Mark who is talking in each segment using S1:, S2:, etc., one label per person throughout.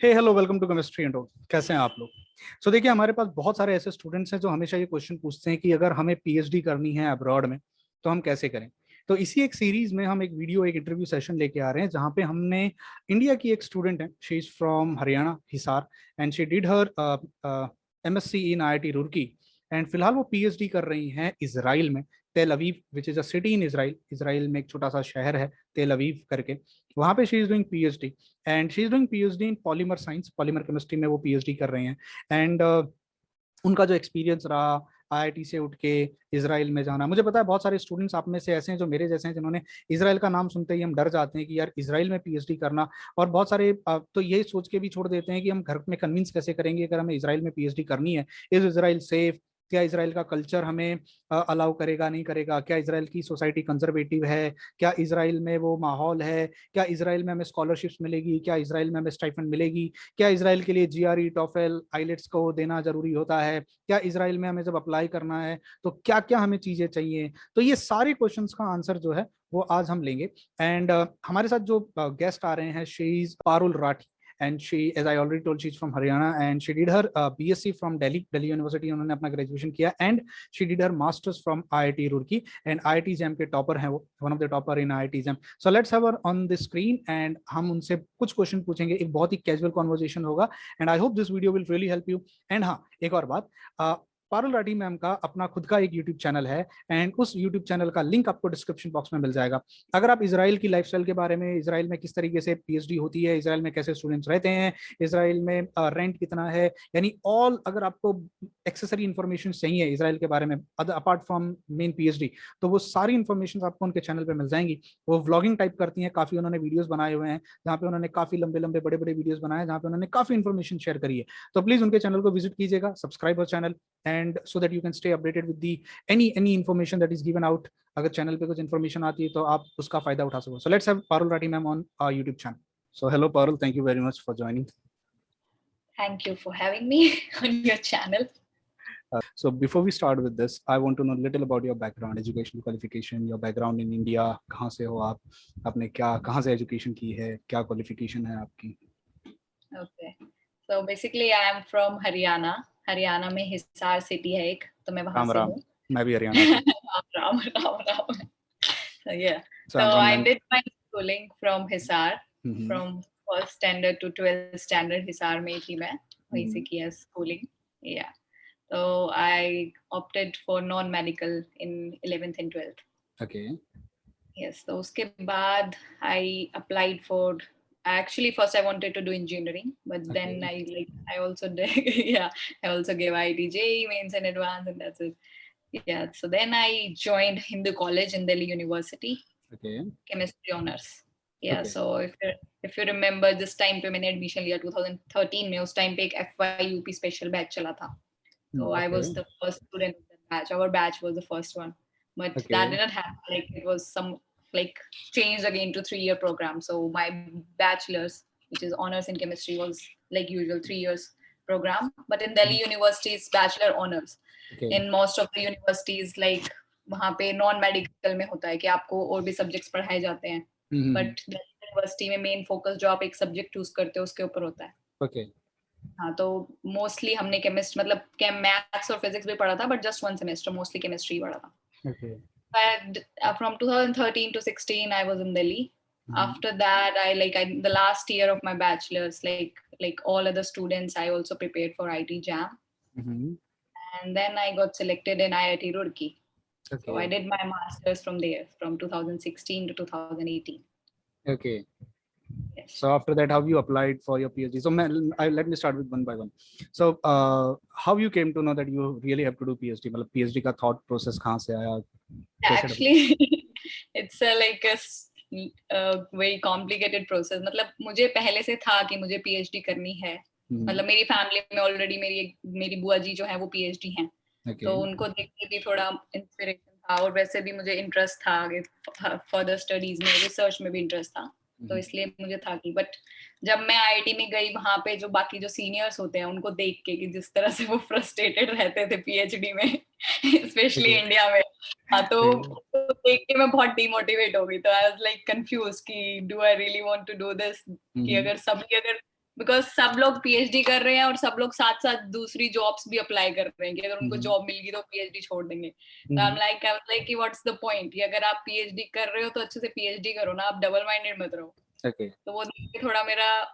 S1: Hey hello, welcome to chemistry and all. कैसे हैं आप लोग? देखिए, हमारे पास बहुत सारे ऐसे स्टूडेंट्स हैं जो हमेशा ये क्वेश्चन पूछते हैं कि अगर हमें पीएचडी करनी है अब्रॉड में तो हम कैसे करें। तो इसी एक सीरीज में हम एक इंटरव्यू सेशन लेके आ रहे हैं जहाँ पे हमने इंडिया की एक स्टूडेंट है, she is from Haryana Hisar, and she did her MSc in IIT Roorkee, and फिलहाल वो पीएचडी कर रही हैं इसराइल में, तेल Aviv which is a city in Israel. Israel में एक छोटा सा शहर है तेल अवीव करके, वहाँ पे she is doing PhD, and she is doing PhD in polymer science, polymer chemistry में वो पीएचडी कर रहे हैं। एंड उनका जो एक्सपीरियंस रहा आईआईटी से उठ के इसराइल में जाना, मुझे पता है बहुत सारे स्टूडेंट्स आप में से ऐसे हैं जो मेरे जैसे हैं जिन्होंने इसराइल का नाम सुनते ही हम डर जाते हैं कि यार इसराइल में पीएचडी करना। और बहुत सारे तो यही सोच के भी छोड़ देते हैं कि हम घर में कन्विंस कैसे करेंगे अगर हमें इसराइल में पीएचडी करनी है। Is Israel safe? क्या इसराइल का कल्चर हमें अलाउ करेगा नहीं करेगा? क्या इसराइल की सोसाइटी कंजर्वेटिव है? क्या इसराइल में वो माहौल है? क्या इसराइल में हमें स्कॉलरशिप्स मिलेगी? क्या इसराइल में हमें स्टाइपेंड मिलेगी? क्या इसराइल के लिए जीआरई टॉफेल आइलेट्स को देना जरूरी होता है? क्या इसराइल में हमें जब अप्लाई करना है तो क्या क्या हमें चीजें चाहिए? तो ये सारे क्वेश्चंस का आंसर जो है वो आज हम लेंगे। एंड हमारे साथ जो गेस्ट आ रहे हैं, she is Parul Rathi, and she, as I already told, she's from Haryana and she did her BSc from Delhi University, उन्होंने अपना ग्रेजुएशन किया, and she did her masters from IIT Roorkee, and IIT JAM के topper हैं वो, one of the topper in IIT JAM. So let's have her on the screen and हम उनसे कुछ question पूछेंगे, एक बहुत ही कैजुअल कॉन्वर्जेशन होगा, and I hope this video will really help you. And हाँ, एक और बात, पारुल राठी मैम का अपना खुद का एक यूट्यूब चैनल है, एंड उस यूट्यूब चैनल का लिंक आपको डिस्क्रिप्शन बॉक्स में मिल जाएगा। अगर आप इसराइल की लाइफस्टाइल के बारे में, इसराइल में किस तरीके से पीएचडी होती है, इसराइल में कैसे स्टूडेंट्स रहते हैं, इसराइल में रेंट कितना है, यानी ऑल, अगर आपको एक्सेसरी इन्फॉर्मेशन चाहिए इसराइल के बारे में अपार्ट फ्रॉम मेन पीएचडी, तो वो सारी इन्फॉर्मेशन आपको उनके चैनल पे मिल जाएंगी। वो व्लॉगिंग टाइप करती हैं, काफी उन्होंने वीडियोस बनाए हुए हैं जहाँ पे उन्होंने काफी लंबे लंबे बड़े बड़े वीडियोस बनाए जहाँ पे उन्होंने काफी इन्फॉर्मेशन शेयर करी है। तो प्लीज उनके चैनल को विजिट कीजिएगा, सब्सक्राइब और channel, and so that you can stay updated with the any information that is given out. अगर चैनल पे कुछ इन्फॉर्मेशन आती है तो आप उसका फायदा उठा सको। So let's have Parul Rathi ma'am on our YouTube channel. So hello Parul, thank you very much for joining.
S2: Thank you for having me on your channel.
S1: So before we start with this, I want to know a little about your background, educational qualification, your background in India. कहाँ से हो आप? आपने क्या, कहाँ से education की है? क्या क्वालिफिकेशन है आपकी?
S2: Okay. So basically I am from Haryana. Haryana में हिसार सिटी है एक, तो मैं वहां
S1: राम
S2: से
S1: राम,
S2: हूँ।
S1: मैं भी हरियाणा से।
S2: Ram Ram Ram. So yeah. So
S1: Ram Ram
S2: I
S1: ma'am.
S2: did my schooling from Hisar, from first standard to 12th standard Hisar में ही थी मैं, वहीं से किया schooling. Yeah. So I opted for non-medical in 11th and 12th.
S1: Okay.
S2: Yes, so उसके बाद I applied for, actually first I wanted to do engineering, but then I also did, yeah, I also gave IIT JEE mains and advanced, and that's it. Yeah, so then I joined Hindu College in Delhi University. Okay. Chemistry honors. Yeah, okay. So if you remember this time पे मैंने admission लिया 2013 में, उस time पे एक FYUP special batch चला था. So I was the first student of that batch. Our batch was the first one. But that didn't happen. Like it was some like changed again to 3-year program. So my bachelor's, which is honors in chemistry, was like usual 3 years program. But in Delhi University, it's bachelor honors. In most of the universities, like वहाँ पे non medical में होता है कि आपको और भी subjects पढ़ाए जाते हैं, बट यूनिवर्सिटी में मेन फोकस जो आप एक सब्जेक्ट चूज करते हो उसके ऊपर होता है। ओके। हाँ, तो मोस्टली हमने केमिस्ट मतलब मैथ्स और फिजिक्स भी पढ़ा था, but just 1 semester mostly chemistry पढ़ा था। Okay. But from 2013 to 16, I was in Delhi. After that, the last year of my bachelor's, like all other students, I also prepared for IIT JAM. And then I got selected in IIT Roorkee. Okay. So I did my master's from there, from 2016 to 2018. Okay. Yes. So after that, how you applied for your PhD? So let me start with one by one. So how you came to know that you really have to do PhD? मतलब PhD का thought process कहाँ से आया? Actually, it's like a very complicated process. मतलब मुझे पहले से था कि मुझे PhD करनी है. मतलब मेरी फैमिली में ऑलरेडी मेरी बुआ जी जो है वो PhD हैं. तो उनको देख के भी थोड़ा इंस्पिरेशन था, और वैसे भी मुझे इंटरेस्ट था आगे फर्दर स्टडीज में, रिसर्च में भी इंटरेस्ट था, तो इसलिए मुझे था कि, बट जब मैं आईआईटी में गई वहां पे जो बाकी जो सीनियर्स होते हैं उनको देख के कि जिस तरह से वो फ्रस्ट्रेटेड रहते थे पीएचडी में स्पेशली इंडिया में, हाँ, तो देख के मैं बहुत डिमोटिवेट हो गई। तो आई वाज लाइक कंफ्यूज कि do I really want to do this, कि अगर बिकॉज सब लोग पीएचडी कर रहे हैं और सब लोग साथ साथ दूसरी जॉब्स भी अप्लाई कर रहे हैं कि अगर उनको जॉब मिल गई तो पीएचडी छोड़ देंगे। तो आई एम लाइक कि व्हाट्स द पॉइंट, अगर आप पीएचडी कर रहे हो तो अच्छे से पीएचडी करो ना, आप डबल माइंडेड मत रहो। तो वो देख के थोड़ा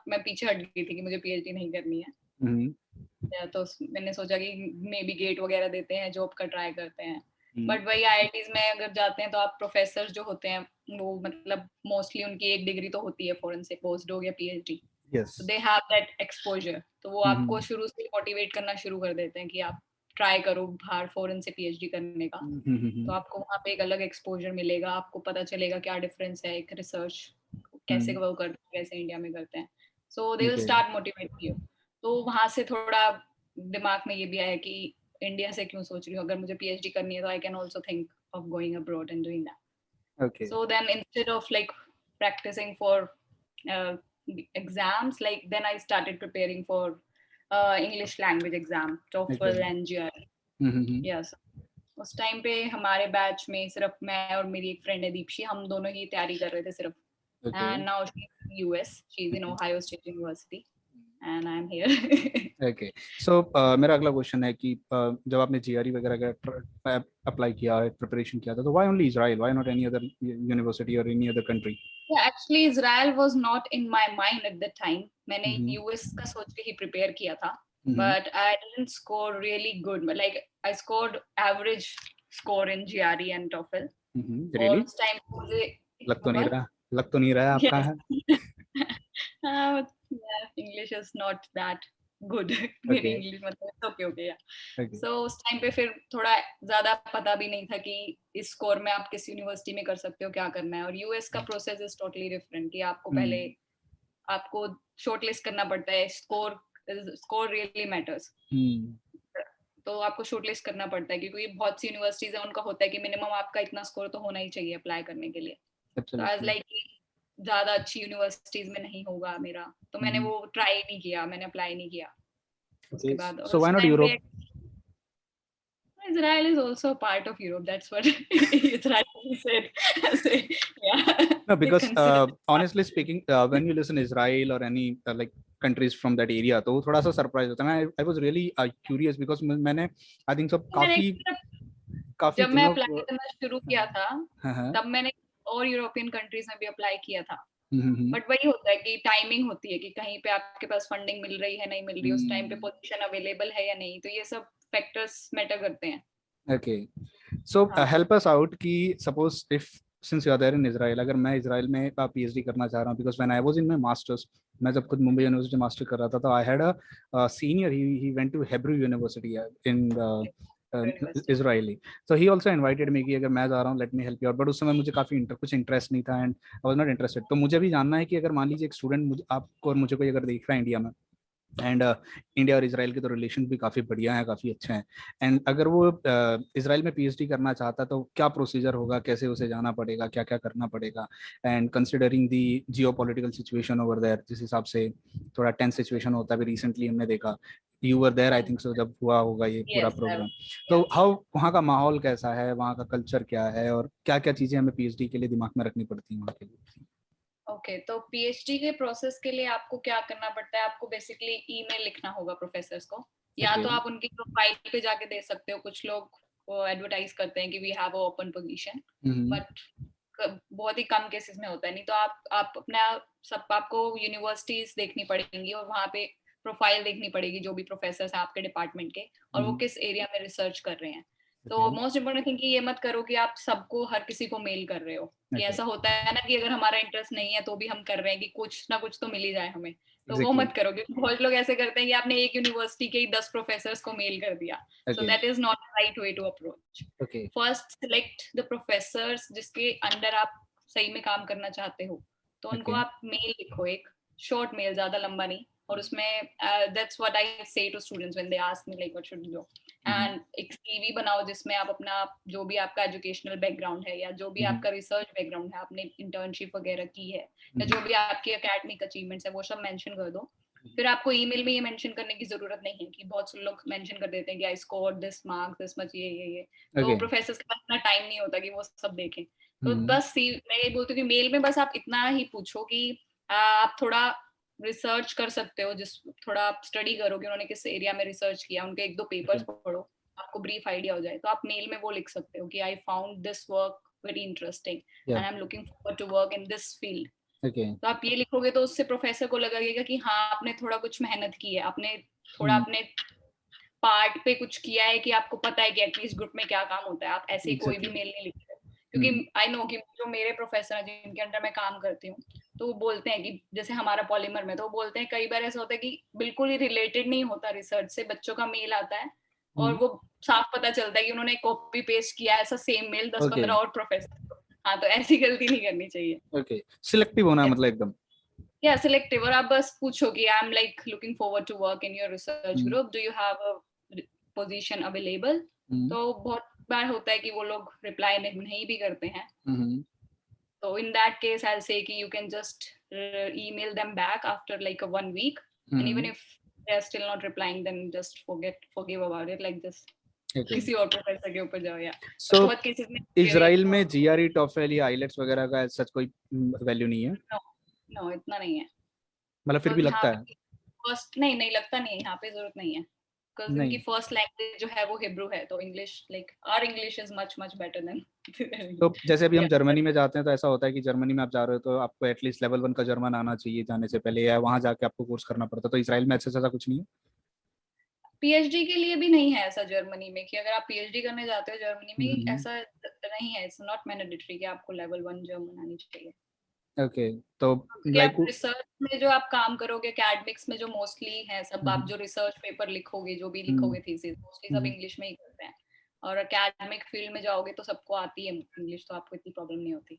S2: मैं पीछे हट गई थी कि मुझे पीएचडी नहीं करनी है। तो मैंने सोचा कि मे बी गेट वगैरह देते हैं, जॉब का ट्राई करते हैं। बट वही आईआईटीज में अगर जाते हैं तो आप प्रोफेसर जो होते हैं वो मतलब मोस्टली उनकी एक डिग्री तो होती है फॉरेन से, पोस्ट हो या पीएचडी, तो दे हैव दैट एक्सपोजर। तो वो आपको शुरू से मोटिवेट करना शुरू कर देते हैं कि आप ट्राई करो बाहर फॉरेन से पीएचडी करने का। तो आपको वहाँ पे एक अलग एक्सपोजर मिलेगा, आपको पता चलेगा क्या डिफरेंस है एक रिसर्च कैसे वो करते हैं, कैसे इंडिया में करते हैं। So they will start motivate you. तो वहां से थोड़ा दिमाग में ये भी आया कि इंडिया से क्यों सोच रही हूँ, अगर मुझे पीएचडी करनी है तो I can also think of going abroad and doing that. So then instead of like practicing for exams, like then I started preparing for English language exam, TOEFL and GRE. Yes. उस time पे हमारे batch में सिर्फ मैं और मेरी एक friend है दीप्शी, हम दोनों ही तैयारी कर रहे थे सिर्फ। And now she's in US, she's in Ohio State University and I'm here.
S1: Okay. So मेरा अगला क्वेश्चन है कि जब आपने जीआरई वगैरह का अप्लाई किया है, प्रिपरेशन किया था, तो why only Israel? Why not any other university or any other country?
S2: Yeah, actually Israel was not in my mind at that time. मैंने US का सोच के ही प्रिपेयर किया था, but I didn't score really good. Like I scored average score in GRE and TOEFL.
S1: Really?
S2: उस time मुझे
S1: लग तो नहीं रहा आपका है।
S2: English is not that good. मेरी इंग्लिश मतलब ओके सो उस टाइम पे फिर थोड़ा ज्यादा पता भी नहीं था कि इस स्कोर में आप किस यूनिवर्सिटी में कर सकते हो, क्या करना है। और यूएस का प्रोसेस इज टोटली डिफरेंट कि आपको पहले आपको शॉर्टलिस्ट करना पड़ता है। Score really matters. तो आपको शॉर्टलिस्ट करना पड़ता है क्योंकि बहुत सी यूनिवर्सिटीज है उनका होता है कि मिनिमम आपका इतना स्कोर तो होना ही चाहिए अप्लाई करने के लिए। तो आज लाइक ज्यादा अच्छी यूनिवर्सिटीज में नहीं होगा मेरा, तो मैंने वो ट्राई नहीं किया, मैंने अप्लाई नहीं किया। उसके बाद
S1: so why not Europe?
S2: Israel is also a part of Europe. That's what Israel said. Yeah.
S1: No, because honestly speaking, when you listen Israel or any like countries from that area, तो थोड़ा सा surprise होता है। I was really curious because मैंने I think सब काफी
S2: जब मैं अप्लाई करना शुरू किया था तब मैंने और यूरोपियन कंट्रीज में भी अप्लाई किया था। बट वही होता है कि टाइमिंग होती है कि कहीं पे आपके पास फंडिंग मिल रही है नहीं मिल रही, उस टाइम पे पोजीशन अवेलेबल है या नहीं, तो ये सब फैक्टर्स मैटर करते हैं।
S1: Okay, so help us out कि suppose if since you are there in Israel, अगर मैं इजराइल में PhD करना चाह रहा हूँ, because when I was in my masters, मैं जब खुद मुंबई यूनिवर्सिटी मास्टर कर रहा था, तो I had a senior, he went to Hebrew University in Israeli, so he also invited me कि अगर मैं जा रहा हूँ let me help you out, but उस समय मुझे काफी कुछ इंटरेस्ट नहीं था and I was not interested। तो मुझे भी जानना है कि अगर मान लीजिए एक स्टूडेंट आपको और मुझे कोई अगर देख रहा है इंडिया में, एंड इंडिया और इजराइल के तो रिलेशन भी काफ़ी बढ़िया हैं, काफ़ी अच्छे हैं, एंड अगर वो इजराइल में पीएचडी करना चाहता है तो क्या प्रोसीजर होगा, कैसे उसे जाना पड़ेगा, क्या क्या करना पड़ेगा, and considering the geopolitical situation over there, जिस हिसाब से थोड़ा टेंस सिचुएशन होता है, रिसेंटली हमने देखा you were there I think so जब हुआ होगा ये पूरा प्रोग्राम, तो हाउ वहाँ का माहौल कैसा है, वहाँ का कल्चर क्या है, और क्या क्या चीज़ें हमें पीएचडी के लिए दिमाग में रखनी पड़ती हैं वहाँ के लिए?
S2: ओके तो पीएचडी के प्रोसेस के लिए आपको क्या करना पड़ता है, आपको बेसिकली ईमेल लिखना होगा प्रोफेसर्स को, या तो आप उनकी प्रोफाइल पे जाके दे सकते हो। कुछ लोग एडवर्टाइज करते हैं कि we have a open position, but बहुत ही कम केसेस में होता है। नहीं तो आप अपना सब आपको यूनिवर्सिटीज देखनी पड़ेंगी और वहाँ पे प्रोफाइल देखनी पड़ेगी जो भी प्रोफेसर्स हैं आपके डिपार्टमेंट के, और वो किस एरिया में रिसर्च कर रहे हैं। तो मोस्ट इम्पोर्टेंट थिंग कि ये मत करो कि आप सबको हर किसी को मेल कर रहे हो कि ऐसा होता है ना कि अगर हमारा इंटरेस्ट नहीं है तो भी हम कर रहे हैं कि कुछ ना कुछ तो मिल ही जाए हमें, तो वो मत करो। क्योंकि बहुत लोग ऐसे करते हैं कि आपने एक यूनिवर्सिटी के ही 10 प्रोफेसर्स को मेल कर दिया, so that is not the right way to approach. First select the professors जिसके अंडर आप सही में काम करना चाहते हो, तो उनको आप मेल लिखो, एक शॉर्ट मेल, ज्यादा लंबा नहीं, और उसमें that's what I say to students when they ask me like what should do, and एक सीवी बनाओ जिसमें आप अपना जो भी आपका एजुकेशनल बैकग्राउंड है या जो भी आपका रिसर्च बैकग्राउंड है, आपने इंटर्नशिप वगैरह की है या जो भी आपकी एकेडमिक अचीवमेंट्स है वो सब मेंशन कर दो। फिर आपको ईमेल में ये मेंशन करने की जरूरत नहीं है कि बहुत से लोग मेंशन कर देते हैं कि I score this marks this much ये तो प्रोफेसर्स के पास इतना टाइम नहीं होता कि वो सब देखें। तो बस मैं ये बोलती हूँ कि मेल में बस आप इतना ही पूछो कि आप थोड़ा रिसर्च कर सकते हो, जिस थोड़ा आप स्टडी करो कि उन्होंने किस एरिया में रिसर्च किया, उनके 1-2 पेपर्स पढ़ो, आपको ब्रीफ आइडिया हो जाए, तो आप मेल में वो लिख सकते हो कि I found this work very interesting and I am looking forward to work in this field. तो आप ये लिखोगे तो उससे प्रोफेसर को लगेगा कि हाँ आपने थोड़ा कुछ मेहनत की है, आपने थोड़ा अपने पार्ट पे कुछ किया है, कि आपको पता है कि एटलीस्ट ग्रुप में क्या काम होता है। आप ऐसे ही कोई भी मेल नहीं लिखते, क्योंकि आई नो कि जो मेरे प्रोफेसर हैं जिनके अंडर मैं काम करती हूँ, तो वो बोलते हैं कि जैसे हमारा पॉलीमर में, तो वो बोलते हैं कई बार ऐसा होता है कि बिल्कुल ही रिलेटेड नहीं होता रिसर्च से, बच्चों का मेल आता है और वो साफ पता चलता है कि उन्होंने कॉपी पेस्ट किया ऐसा सेम मेल 10-15 और प्रोफेसर को। हाँ, तो ऐसी गलती नहीं करनी चाहिए।
S1: ओके, सिलेक्टिव होना मतलब एकदम।
S2: या सिलेक्टिव, और आप बस पूछो कि I am like looking forward to work in your research group, do you have a position available. तो बहुत बार होता है कि वो लोग रिप्लाई नहीं भी करते हैं, तो in that case I'll say कि you can just email them back after like a 1 week, and even if they are still not replying, then just forgive about it, like just किसी और professor के ऊपर जाओ। या
S1: सो
S2: बहुत cases में
S1: Israel में जीआरई, टॉफेल या आइलेट्स वगैरह का सच कोई वैल्यू नहीं है?
S2: नो इतना नहीं है,
S1: मतलब फिर भी लगता है?
S2: फर्स्ट नहीं लगता नहीं है, यहाँ पे जरूरत नहीं है, बिकॉज इनकी फर्स्ट लैंग्वेज जो है वो हिब्रू है, तो English like our English is much better than.
S1: तो जैसे अभी हम जर्मनी में जाते हैं तो ऐसा होता है कि जर्मनी में आप जा रहे हो तो आपको एटलीस्ट लेवल 1 का जर्मन आना चाहिए जाने से पहले, या वहां जाके आपको कोर्स करना पड़ता है। तो इसराइल में ऐसा कुछ नहीं है?
S2: पीएचडी के लिए भी नहीं है ऐसा जर्मनी में, कि अगर आप पीएचडी करने जाते हो जर्मनी में, ऐसा नहीं है, इट्स नॉट मैंडेटरी कि आपको लेवल 1 जर्मन आनी चाहिए।
S1: ओके, तो
S2: लाइक
S1: लाइक
S2: रिसर्च में जो आप काम करोगे, एकेडमिक्स में जो मोस्टली है सब, आप जो रिसर्च पेपर लिखोगे, जो भी लिखोगे थीसिस, मोस्टली सब इंग्लिश में ही करते हैं, और एकेडमिक फील्ड में जाओगे तो सबको आती है इंग्लिश, तो आपको इतनी प्रॉब्लम नहीं होती।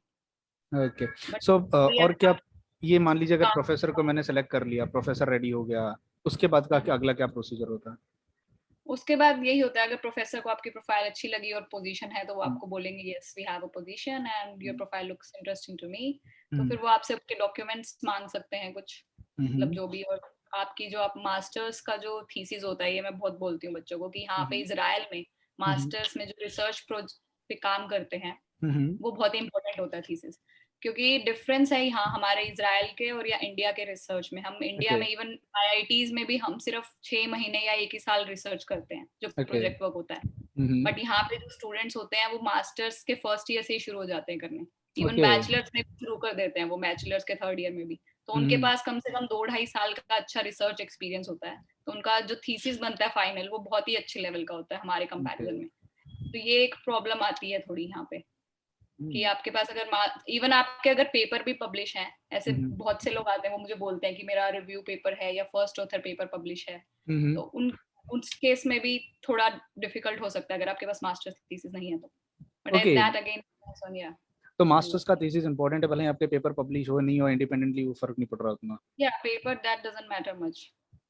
S1: ओके, सो और क्या, ये मान लीजिए अगर प्रोफेसर को मैंने सेलेक्ट कर लिया, प्रोफेसर रेडी हो गया, उसके बाद का अगला क्या प्रोसीजर होता है?
S2: उसके बाद यही होता है, अगर प्रोफेसर को आपकी प्रोफाइल अच्छी लगी और पोजीशन है, तो वो आपको बोलेंगे yes we have a position and your profile looks interesting to me. तो फिर वो आपसे आपके डॉक्यूमेंट्स मांग सकते हैं कुछ, मतलब जो भी, और आपकी जो आप मास्टर्स का जो थीसिस होता है, ये मैं बहुत बोलती हूँ बच्चों को कि यहाँ पे इजराइल में मास्टर्स में जो रिसर्च प्रोजेक्ट पे काम करते हैं, वो बहुत ही इंपॉर्टेंट होता है थीसिस, क्योंकि डिफरेंस है यहाँ हमारे इजराइल के और या इंडिया के रिसर्च में। हम इंडिया में इवन आईआईटीज में भी हम सिर्फ 6 महीने या 1 ही साल रिसर्च करते हैं जो प्रोजेक्ट वर्क होता है, बट यहाँ पे जो स्टूडेंट्स होते हैं वो मास्टर्स के फर्स्ट ईयर से ही शुरू हो जाते हैं करने, इवन बैचलर्स में शुरू कर देते हैं वो, बैचलर्स के 3rd ईयर में भी, तो उनके पास कम से कम 2-2.5 साल का अच्छा रिसर्च एक्सपीरियंस होता है, तो उनका जो थीसिस बनता है फाइनल, वो बहुत ही अच्छे लेवल का होता है हमारे कंपैरिजन में। तो ये एक प्रॉब्लम आती है थोड़ी यहाँ पे, कि आपके पास अगर इवन आपके अगर पेपर भी पब्लिश हैं, ऐसे बहुत से लोग आते हैं वो मुझे बोलते हैं कि मेरा रिव्यू पेपर है या फर्स्ट ऑथर पेपर पब्लिश है, तो उस केस में भी थोड़ा डिफिकल्ट हो सकता है अगर आपके पास मास्टर्स थीसिस नहीं है तो, बट दैट अगेन या
S1: तो मास्टर्स का थीसिस इंपॉर्टेंट है, भले ही आपके पेपर पब्लिश हो नहीं हो, इंडिपेंडेंटली वो फर्क नहीं पड़ रहा उतना।
S2: या paper that doesn't matter much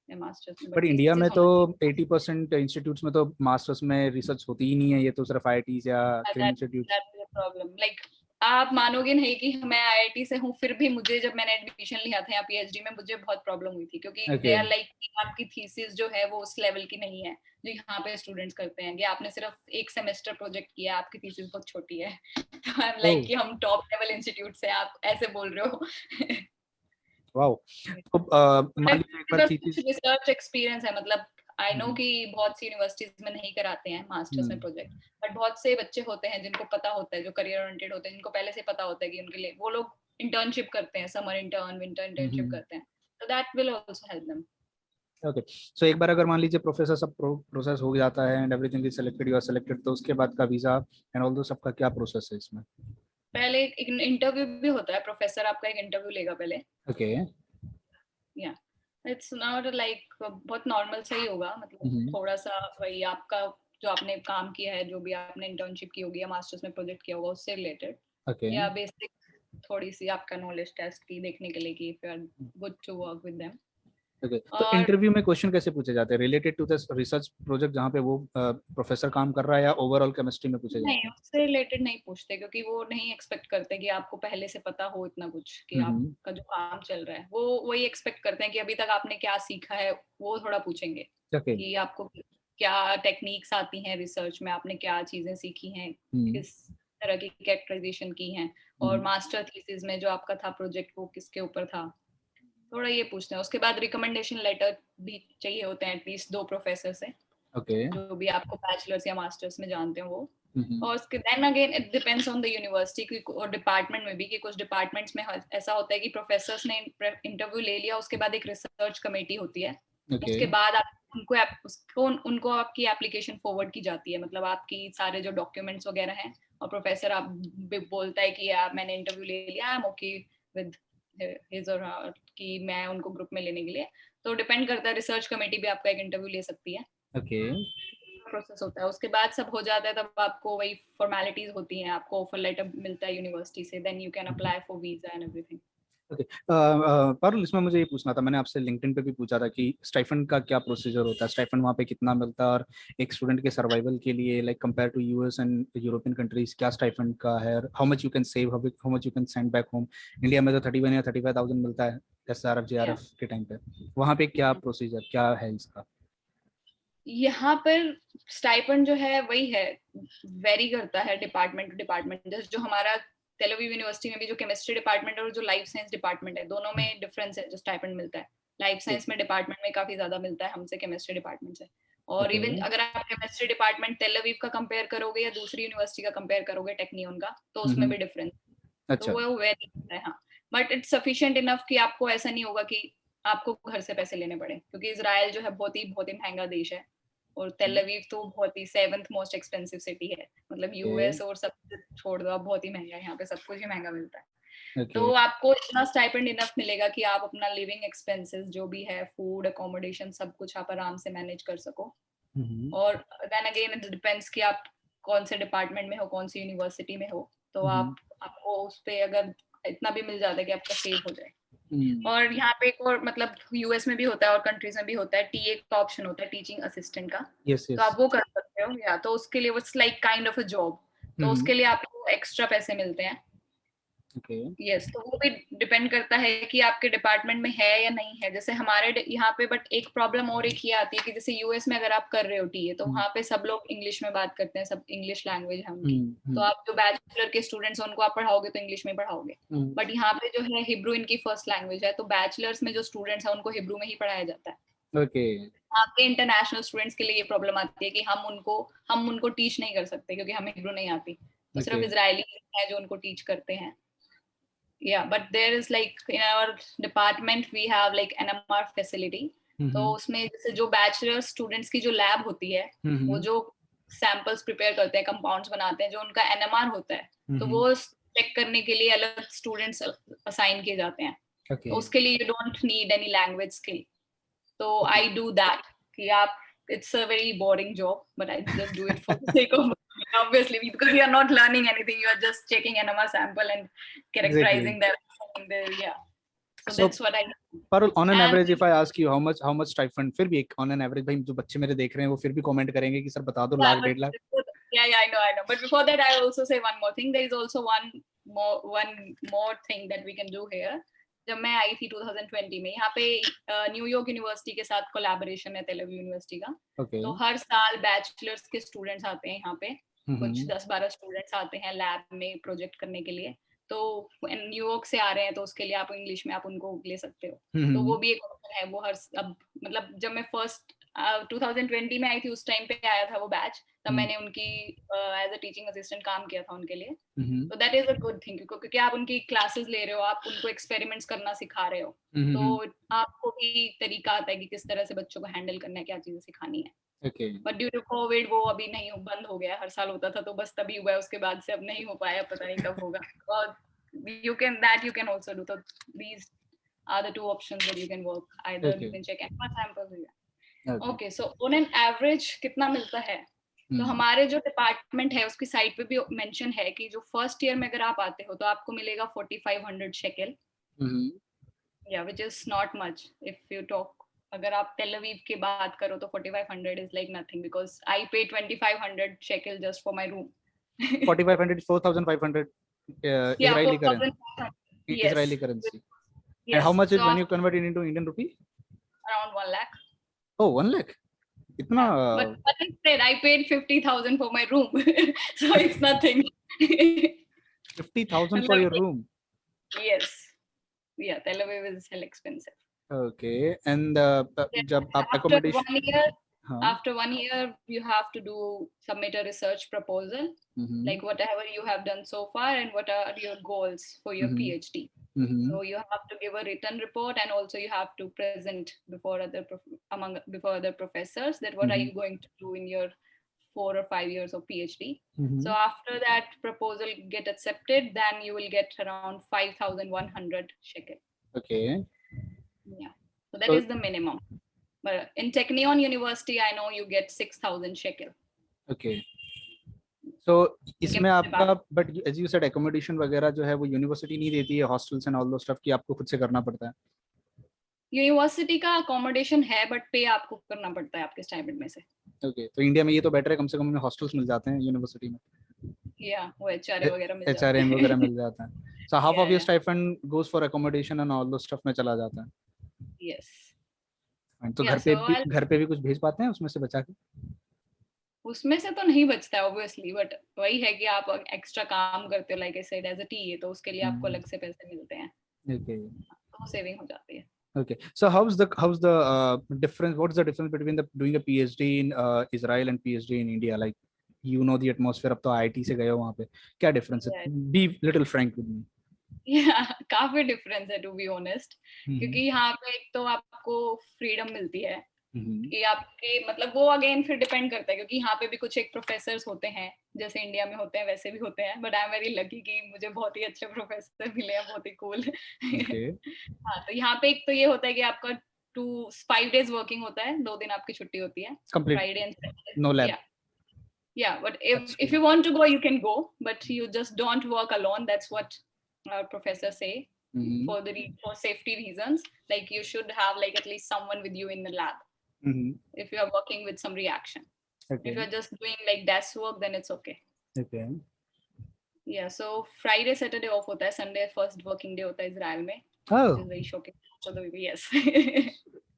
S2: in masters में,
S1: बट
S2: बट
S1: इंडिया में
S2: थीसिस
S1: तो
S2: होना चाहिए।
S1: 80% इंस्टीट्यूट्स में तो मास्टर्स में रिसर्च होती ही नहीं है, ये तो सिर्फ आईआईटीज या film institute.
S2: That's the problem, like आप मानोगे नहीं कि मैं आईआईटी से हूँ, फिर भी मुझे जब मैंने एडमिशन लिया था या पीएचडी में, मुझे बहुत प्रॉब्लम हुई थी, क्योंकि दे आर लाइक आपकी थीसिस जो है वो उस लेवल की नहीं है जो यहाँ पे स्टूडेंट्स करते हैं, कि आपने सिर्फ 1 सेमेस्टर प्रोजेक्ट किया, आपकी थीसिस बहुत छोटी है। तो आई एम लाइक कि हम टॉप लेवल इंस्टीट्यूट से, आप ऐसे बोल रहे हो।
S1: वाओ, तो मान लीजिए एक बार थीसिस,
S2: रिसर्च एक्सपीरियंस है, मतलब आई नो कि बहुत सी यूनिवर्सिटीज में नहीं कराते हैं मास्टर्स में प्रोजेक्ट, बट बहुत से बच्चे होते हैं जिनको पता होता है, जो करियर ओरिएंटेड होते हैं, जिनको पहले से पता होता है कि उनके लिए वो लोग इंटर्नशिप करते हैं, समर इंटर्न, विंटर इंटर्नशिप करते हैं, तो that will also help them.
S1: Okay, so एक बार अगर मान लीजिए प्रोफेसर सब प्रोसेस हो जाता है and everything is selected, you are selected, तो उसके बाद का वीजा एंड ऑल दो सबका क्या प्रोसेस है इसमें?
S2: पहले एक इंटरव्यू भी होता है, प्रोफेसर आपका एक इंटरव्यू लेगा पहले।
S1: ओके,
S2: या इट्स नॉट लाइक बहुत नॉर्मल सा ही होगा, मतलब थोड़ा सा वही आपका जो आपने काम किया है, जो भी आपने इंटर्नशिप की होगी या मास्टर्स में प्रोजेक्ट किया होगा उससे रिलेटेड, या बेसिक थोड़ी सी आपका नॉलेज टेस्ट की देखने के लिए कि if you are good to work with them.
S1: Okay, तो इंटरव्यू में क्वेश्चन कैसे पूछे जाते हैं related to this research project जहाँ पे वो प्रोफेसर काम कर रहा है, या ओवरऑल केमिस्ट्री में पूछे जाते
S2: नहीं, उससे रिलेटेड नहीं पूछते, क्योंकि वो नहीं एक्सपेक्ट करते कि आपको पहले से पता हो इतना कुछ, कि आपका जो काम चल रहा है, वो वही एक्सपेक्ट करते हैं कि अभी तक आपने क्या सीखा है, वो थोड़ा पूछेंगे कि आपको क्या टेक्निक्स आती हैं रिसर्च में, आपने क्या चीजें सीखी हैं, किस तरह की कैरेक्टराइजेशन की हैं, और मास्टर थीसिस में जो आपका था प्रोजेक्ट वो किसके ऊपर था, थोड़ा ये पूछते हैं। उसके बाद रिकमेंडेशन लेटर भी चाहिए होते हैं एटलीस्ट 2 प्रोफेसर से,
S1: ओके।
S2: जो भी आपको बैचलर्स या मास्टर्स में जानते हो वो।
S1: हम्म।
S2: और उसके then again it depends on the university और डिपार्टमेंट में भी, कि कुछ डिपार्टमेंट्स में ऐसा होता है कि प्रोफेसर्स ने इंटरव्यू ले लिया, उसके बाद एक रिसर्च कमेटी होती है,
S1: ओके।
S2: उसके बाद आप उनको आपकी एप्लीकेशन फॉरवर्ड की जाती है, मतलब आपकी सारे जो डॉक्यूमेंट्स वगैरह हैं, और प्रोफेसर आप बोलता है कि यार मैंने इंटरव्यू ले लिया, I am okay with his और हर, कि मैं उनको ग्रुप में लेने के लिए। तो डिपेंड करता है, रिसर्च कमेटी भी आपका एक इंटरव्यू ले सकती है।
S1: ओके।
S2: प्रोसेस होता है। उसके बाद सब हो जाता है, तब आपको वही फॉर्मेलिटीज होती हैं, आपको ऑफर लेटर मिलता है यूनिवर्सिटी से, then you can apply for visa and everything.
S1: Okay. Parul, इसमें मुझे ये पूछना था, मैंने आपसे लिंक्डइन पे भी पूछा था कि स्टाइफंड का क्या प्रोसीजर होता है, स्टाइफंड वहाँ पे कितना मिलता है, और एक स्टूडेंट के सर्वाइवल के लिए like compare to US and European countries क्या स्टाइफंड का है, how much you can save, how much you can send back home. India में तो 31 या 35,000 मिलता है SRF JRF के टाइम पे, वहाँ पे क्या प्रोसीजर क्या है इसका?
S2: यहाँ पर स्टाइपेंड जो है वही है, वेरी करता है डिपार्टमेंट टू डिपार्टमेंट। जैसे जो हमारा तेल अवीव यूनिवर्सिटी में भी जो केमिस्ट्री डिपार्टमेंट और जो लाइफ साइंस डिपार्टमेंट है, दोनों में डिफरेंस है जो स्टाइपेंड मिलता है। लाइफ साइंस में डिपार्टमेंट में काफी ज्यादा मिलता है हमसे केमिस्ट्री डिपार्टमेंट से। और इवन अगर आप केमिस्ट्री डिपार्टमेंट तेल अवीव का कंपेयर करोगे या दूसरी यूनिवर्सिटी का कंपेयर करोगे टेक्नियन का, तो उसमें भी डिफरेंस, तो
S1: अच्छा।
S2: वो वेरी करता है। हाँ, बट इट्स सफिशिएंट इनफ कि आपको ऐसा नहीं होगा कि आपको घर से पैसे लेने पड़े, क्योंकि इजराइल जो है बहुत ही महंगा देश है, और तेल अवीव तो बहुत ही 7th मोस्ट एक्सपेंसिव सिटी है, मतलब यूएस और सब छोड़ दो, बहुत ही महंगा है यहाँ पे, सब कुछ ही महंगा मिलता है। तो आपको इतना स्टाइपेंड इनफ मिलेगा कि आप अपना लिविंग एक्सपेंसेस जो भी है, फूड अकोमोडेशन सब कुछ आप आराम से मैनेज कर सको। और देन अगेन इट डिपेंड्स कि आप कौन से डिपार्टमेंट में हो, कौन सी यूनिवर्सिटी में हो, तो आपको उस पे अगर इतना भी मिल जाता है कि आपका सेव हो जाए। और यहाँ पे एक और मतलब यूएस में भी होता है और कंट्रीज में भी होता है, टीए का ऑप्शन होता है, टीचिंग असिस्टेंट का। तो आप वो कर सकते हो, या तो उसके लिए it's like kind of a job, तो उसके लिए आपको एक्स्ट्रा पैसे मिलते हैं। यस, तो वो भी डिपेंड करता है कि आपके डिपार्टमेंट में है या नहीं है। जैसे हमारे यहाँ पे, बट एक प्रॉब्लम और एक ये आती है कि जैसे यूएस में अगर आप कर रहे हो टीए, तो वहाँ पे सब लोग इंग्लिश में बात करते हैं, सब इंग्लिश लैंग्वेज है उनकी। तो आप जो बैचलर के स्टूडेंट्स हैं उनको आप पढ़ाओगे तो इंग्लिश में पढ़ाओगे। बट यहाँ पे जो है हिब्रू इनकी फर्स्ट लैंग्वेज है, तो बैचलर्स में जो स्टूडेंट्स हैं उनको हिब्रू में ही पढ़ाया जाता है। आपके इंटरनेशनल स्टूडेंट्स के लिए ये प्रॉब्लम आती है कि हम उनको टीच नहीं कर सकते क्योंकि हमें हिब्रू नहीं आती, तो सिर्फ इजरायली है जो उनको टीच करते हैं। Yeah, but there is like in our department we have like NMR facility. तो उसमें जैसे जो बैचलर स्टूडेंट्स की जो लैब होती है, वो जो सैंपल्स प्रिपेयर करते हैं, कंपाउंड्स बनाते हैं, जो उनका NMR होता है, तो वो चेक करने के लिए अलग स्टूडेंट्स असाइन किए जाते हैं। तो उसके लिए you don't need any language skill. So I do that. कि आप, it's a very boring job, but I just do it for the sake of obviously, because you are not learning anything, you are just checking NMR sample and characterizing them. Yeah, so that's what I do.
S1: Parul, on an average if I ask you how much stipend, फिर भी एक on an average, भाई जो बच्चे मेरे देख रहे हैं वो फिर भी कमेंट करेंगे कि सर बता दो, lakh 1.5 lakh.
S2: Yeah, I know, but before that I also say one more thing. There is also one more thing that we can do here. जब मैं आई थी 2020 में, यहाँ पे न्यूयॉर्क यूनिवर्सिटी के साथ कोलैबोरेशन है तेल अवीव यूनिवर्सिटी का। तो हर साल बैचलर्स के स्टूडेंट्स आते हैं यहाँ पे, कुछ 10-12 स्टूडेंट्स आते हैं लैब में प्रोजेक्ट करने के लिए। तो न्यूयॉर्क से आ रहे हैं तो उसके लिए आप इंग्लिश में आप उनको ले सकते हो, तो वो भी एक ऑप्शन है। वो अब मतलब जब मैं फर्स्ट 2020 में आई थी उस टाइम पे आया था वो बैच, तब मैंने उनकी एज अ टीचिंग असिस्टेंट काम किया था उनके लिए। तो that is a good thing, क्योंकि आप उनकी क्लासेस ले रहे हो, आप उनको एक्सपेरिमेंट्स करना सिखा रहे हो, तो आपको भी तरीका आता है कि किस तरह से बच्चों को हैंडल करना है, क्या चीजें सिखानी है। बट ड्यू टू कोविड वो अभी नहीं, बंद हो गया। हर साल होता था तो बस तभी हुआ है, उसके बाद से अब नहीं हो पाया, पता नहीं कब होगा। और you can also do, so these are the 2 options that you can work, either you can check NMR samples. Okay, so on an average कितना मिलता है? तो हमारे जो डिपार्टमेंट है उसकी साइट पे भी मेंशन है कि जो फर्स्ट ईयर में अगर आप आते हो तो आपको मिलेगा 4500 shekel, yeah, which is not much if you talk. अगर आप तेल अवीव की बात करो तो 4500 is like nothing, because I pay 2500 shekel just for my room.
S1: 4500 4500 Israeli currency.
S2: Yes.
S1: Israeli currency.
S2: Yes.
S1: And how much is
S2: so
S1: when you convert it into Indian rupee?
S2: Around 1 lakh.
S1: Oh, 1 lakh. Itna.
S2: Yeah. But instead, I paid 50,000 for my room, so it's nothing.
S1: 50,000 for your room.
S2: Yes. yeah, Tel Aviv is hell expensive.
S1: Okay, and जब आप
S2: After
S1: accommodation,
S2: 1 year,
S1: हाँ,
S2: after 1 year, you have to submit a research proposal, like whatever you have done so far and what are your goals for your PhD. So you have to give a written report, and also you have to present before other professors that what are you going to do in your 4 or 5 years of PhD. So after that proposal get accepted, then you will get around 5,100 shekel.
S1: okay,
S2: Yeah, so that is the minimum. But in Technion University, I know you get 6,000 shekel.
S1: okay. So इसमें आपका, but as you said, accommodation वगैरह जो है वो university नहीं देती है, hostels and all those stuff की आपको खुद से करना पड़ता है.
S2: यूनिवर्सिटी का अकोमोडेशन है, बट पे आपको करना पड़ता है आपके स्टाइपेंड में से.
S1: ओके, तो इंडिया में ये तो बेटर है, कम से कम हमें हॉस्टल्स मिल जाते हैं यूनिवर्सिटी में,
S2: या वो एचआरए वगैरह मिल जाते
S1: एचआरएम
S2: हैं.
S1: वगैरह मिल जाता है. So half of your
S2: Yeah,
S1: stipend goes for accommodation and all दो स्टफ में चला जाता है.
S2: yes.
S1: तो
S2: Yeah, so
S1: घर पे भी कुछ भेज पाते हैं उसमें से बचा के?
S2: उसमें से तो नहीं बचता है ऑब्वियसली, बट वही है कि आप एक्स्ट्रा काम करते हो, like I said as a TA, तो उसके लिए आपको अलग से पैसे मिलते हैं.
S1: ओके,
S2: तो सेविंग हो जाती है.
S1: okay, so how's the difference, what's the difference between the doing a PhD in Israel and PhD in India? Like, you know the atmosphere, अब तो IIT से गए हो वहाँ पे, क्या difference है?
S2: Yeah.
S1: Be little frank with me.
S2: Yeah, काफी डिफरेंस है टू बी ऑनेस्ट, क्योंकि यहाँ पे एक तो आपको फ्रीडम मिलती है कि आपके मतलब वो अगेन फिर डिपेंड करता है, क्योंकि यहाँ पे भी कुछ एक प्रोफेसर्स होते हैं जैसे इंडिया में होते हैं वैसे भी होते हैं, but I am very lucky कि मुझे बहुत ही अच्छे प्रोफेसर मिले हैं, बहुत ही कूल. हाँ, तो यहाँ पे एक तो ये होता है कि आपका 5 days वर्किंग होता है, 2 दिन आपकी छुट्टी होती है, Friday and Saturday.
S1: No lab.
S2: Yeah, but if you want to go, you can go, but you just don't work alone. That's what our professors say. For safety reasons, like you should have like at least someone with you in the lab. If you are working with some reaction. Okay. If you're just doing like desk work, then it's okay.
S1: Okay.
S2: Yeah, so Friday, Saturday off hota hai, Sunday first working day hota hai Israel mein.
S1: Oh.
S2: Which is very shocking. So yes.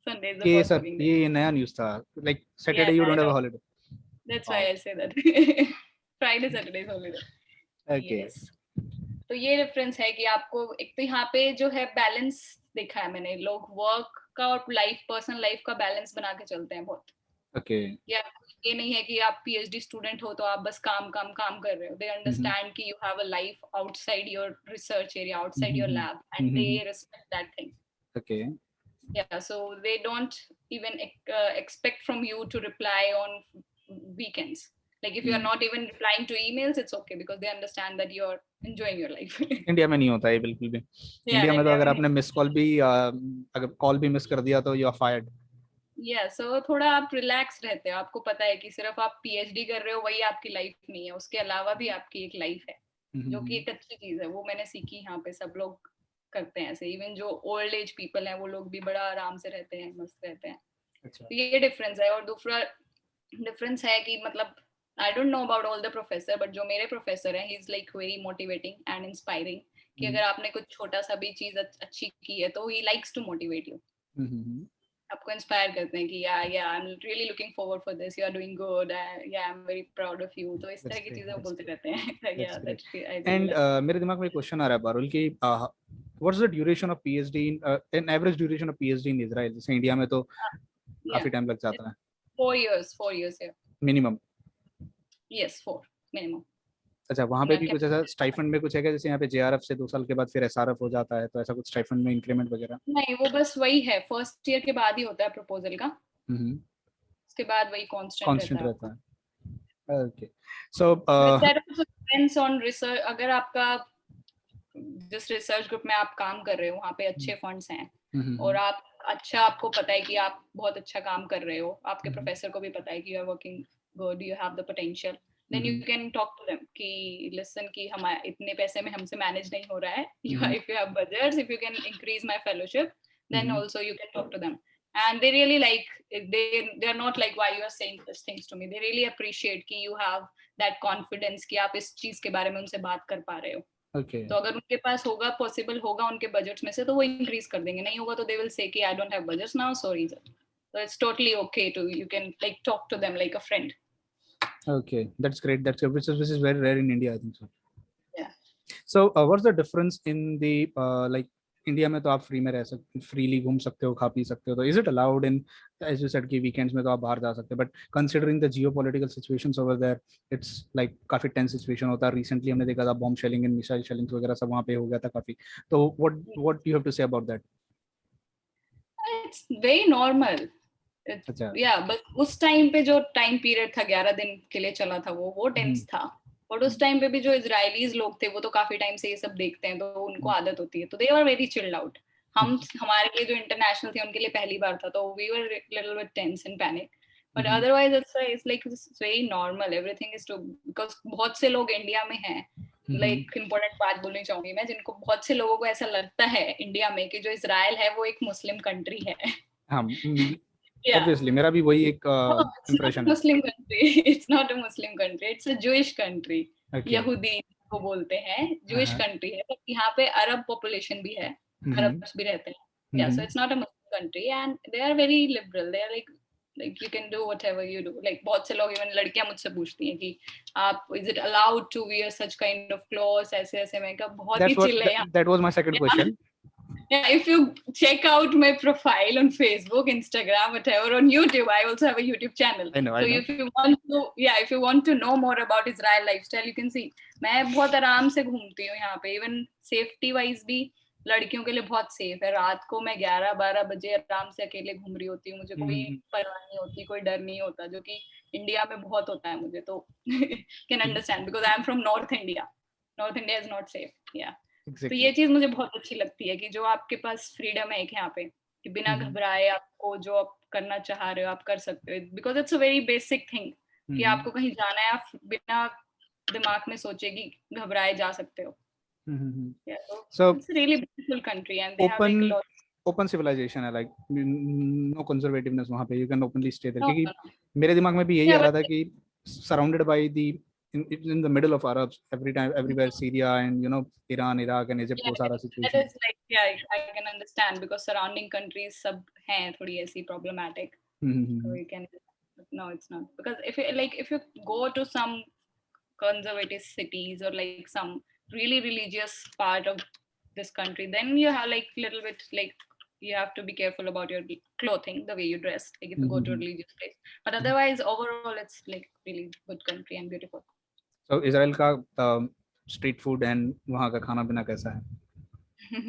S2: Sunday is the first working day.
S1: ये नया news था. Like Saturday you don't have a holiday.
S2: That's why I say that. Friday, Saturday is holiday.
S1: Okay.
S2: Yes. तो ये difference है कि आपको एक तो यहाँ पे जो है बैलेंस देखा है मैंने, लोग वर्क का और पर्सनल लाइफ का बैलेंस बना के चलते हैं बहुत.
S1: ओके.
S2: ये नहीं है कि आप पीएचडी स्टूडेंट हो तो आप बस काम कर रहे हो. दे अंडरस्टैंड कि you have a life outside your research area, outside your lab, and they respect that thing.
S1: Okay.
S2: Yeah, so they don't even expect from you to reply on weekends. Like if you are not even replying to emails, it's okay because they understand that you're enjoying your life.
S1: India में नहीं होता है बिल्कुल भी. India में तो अगर आपने मिस कॉल भी अगर कॉल भी मिस कर दिया तो you are fired.
S2: Yeah, so थोड़ा आप रिलैक्स रहते हो, आपको पता है कि सिर्फ आप पीएचडी कर रहे हो वही आपकी लाइफ नहीं है, उसके अलावा भी आपकी एक लाइफ है, जो कि एक अच्छी चीज है. वो मैंने सीखी यहाँ पे. सब लोग करते हैं ऐसे, इवन जो ओल्ड एज पीपल हैं वो लोग भी बड़ा आराम से रहते हैं, मस्त रहते हैं.
S1: अच्छा.
S2: तो ये डिफरेंस है. और दूसरा डिफरेंस है कि मतलब I don't know about all the professor, but जो मेरे प्रोफेसर हैं he is like very motivating and inspiring, कि अगर आपने कुछ छोटा सा भी चीज अच्छी की है तो ही लाइक्स टू मोटिवेट यू. आपको इंस्पायर करते हैं कि या I am really looking forward for this, you are doing good, या I am very proud of you. तो इस तरह की चीजें बोलते रहते हैं.
S1: एंड मेरे दिमाग में एक क्वेश्चन आ रहा है पारुल कि what's the duration of PhD in average duration of PhD in Israel? जैसे इंडिया में तो काफी टाइम लग जाता है.
S2: 4 years है
S1: मिनिमम.
S2: Yes 4 minimum.
S1: अच्छा, वहाँ पे भी कुछ ऐसा स्टाइफंड में कुछ है क्या? जैसे यहाँ पे जेआरएफ से 2 साल के बाद फिर एसआरएफ हो जाता है, तो ऐसा कुछ स्टाइफंड में इंक्रीमेंट वगैरह?
S2: नहीं, वो बस वही है, फर्स्ट ईयर के बाद ही होता है प्रपोजल का. उसके बाद वही कांस्टेंट रहता
S1: है. Okay. So
S2: that also depends on research. अगर आपका जिस रिसर्च ग्रुप में आप काम कर रहे हो वहाँ पे अच्छे फंड्स हैं और आप आपको पता है कि आप बहुत अच्छा काम कर रहे हो, आपके प्रोफेसर को भी पता है कि you are working good, you have the potential, then you can talk to them कि listen कि हमारे इतने पैसे में हमसे मैनेज नहीं हो रहा है. If you have budgets, if you can increase my fellowship, then also you can talk to them. And they really like, they're not like why you are saying these things to me. They really appreciate कि you have that confidence कि आप इस चीज के बारे में उनसे बात कर पा रहे हो.
S1: Okay.
S2: तो अगर उनके पास होगा, पॉसिबल होगा उनके बजट्स में से, तो वो इंक्रीज कर देंगे. नहीं होगा तो they will say कि I don't have budgets now, sorry sir. So it's totally okay to, you can like talk to them like a friend.
S1: Okay, that's great. That's good. Which is very rare in India, I think so.
S2: Yeah.
S1: So what's the difference in the like India में तो आप free में रह सकते, freely घूम सकते हो, खा पी सकते हो, तो is it allowed in, as you said कि वीकेंड्स में तो आप बाहर जा सकते हैं, but considering the geopolitical situations over there, it's like काफी टेंस सिचुएशन होता है। रिसेंटली हमने देखा था bomb shelling and missile shelling वगैरह सब वहाँ पे हो गया था काफी। तो what you have to say about that?
S2: It's very normal.
S1: अच्छा।
S2: या बट उस टाइम पे जो टाइम पीरियड था 11 दिन के लिए चला था वो टेंस था। बट उस टाइम पे भी जो इजरायलीज लोग थे वो तो काफी टाइम से ये सब देखते हैं, तो उनको आदत होती है, तो दे वर वेरी चिल्ड आउट। हमारे लिए जो इंटरनेशनल थे उनके लिए पहली बार था, तो we were little bit tense and panic. But otherwise it's like it's very normal, everything is too, because बहुत से लोग इंडिया में हैं, लाइक इम्पोर्टेंट बात बोलनी चाहूंगी मैं, जिनको बहुत से लोगों को ऐसा लगता है इंडिया में कि जो इसराइल है वो एक मुस्लिम कंट्री है।
S1: हाँ,
S2: या
S1: ऑब्वियसली मेरा भी वही एक
S2: no, it's not a
S1: impression है।
S2: Muslim country. It's not a Muslim country. It's a Jewish country.
S1: Okay.
S2: यहूदी को बोलते हैं, Jewish
S1: हाँ।
S2: country है, but यहाँ पे अरब population भी है, अरब्स भी रहते हैं. Yeah, so it's not a Muslim country and they are very liberal. They are like you can do whatever you do. Like बहुत से लोग, even लड़कियां मुझसे पूछती हैं कि आप is it allowed to wear such kind of clothes, ऐसे ऐसे, मैं कहा बहुत ही chill है यहाँ.
S1: that was my second question.
S2: Yeah, if you check out my profile on Facebook, Instagram, whatever, on YouTube, I also have a YouTube channel.
S1: I know.
S2: So if you want to, yeah, if you want to know more about Israel lifestyle, you can see. मैं बहुत आराम से घूमती हूँ यहाँ पे, even safety wise भी लड़कियों के लिए बहुत सेफ है। रात को मैं 11-12 बजे आराम से अकेले घूम रही होती हूँ, मुझे कोई परवाह नहीं होती, कोई डर नहीं होता, जो कि इंडिया में बहुत होता है मुझे, तो can understand because I am from North India. North India is not safe. Yeah. तो ये चीज मुझे बहुत अच्छी लगती है कि जो आपके पास फ्रीडम है एक यहाँ पे, कि बिना घबराए आपको जो आप करना चाह रहे हो आप कर सकते हो, because it's a very basic thing कि आपको कहीं जाना है, आप बिना दिमाग में सोचे कि घबराए जा सकते हो।
S1: So
S2: it's a really beautiful country and they have like a lot.
S1: Open civilisation है, लाइक नो कंजर्वेटिवनेस वहाँ पे, you can openly stay there,
S2: No,
S1: क्योंकि
S2: no, no.
S1: मेरे दिमाग में भी यही आ
S2: Yeah,
S1: रहा
S2: but
S1: था कि surrounded by the in the middle of Arabs every time, everywhere, Syria and Iran, Iraq and Egypt, वो
S2: yeah,
S1: सारा
S2: that
S1: situation.
S2: is like, yeah, I can understand because surrounding countries सब हैं थोड़ी ऐसी problematic. So you can, no, it's not, because if you go to some conservative cities or like some really religious part of this country, then you have like little bit like you have to be careful about your clothing, the way you dress, like if you go to a religious place. But otherwise, overall, it's like really good country and beautiful.
S1: So Israel का street food and वहाँ का खाना पीना कैसा है?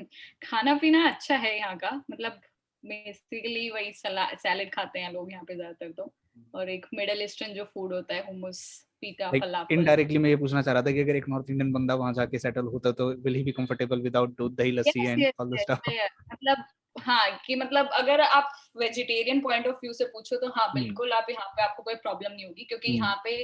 S2: खाना पीना अच्छा है यहाँ का, मतलब बेसिकली वही सैलेड खाते हैं लोग यहाँ पे ज्यादातर, तो और एक मिडल ईस्टर्न जो फूड होता है, हुमस, पीटा, फलाफल।
S1: इनडायरेक्टली मैं ये पूछना चाह रहा था कि अगर एक नॉर्थ इंडियन बंदा वहां जाके सेटल होता तो will he be comfortable without दूध दही लस्सी एंड ऑल द स्टफ?
S2: मतलब हाँ, कि मतलब अगर आप वेजिटेरियन पॉइंट ऑफ व्यू से पूछो तो हाँ बिल्कुल, आप यहाँ पे आपको कोई प्रॉब्लम नहीं होगी, क्योंकि यहाँ पे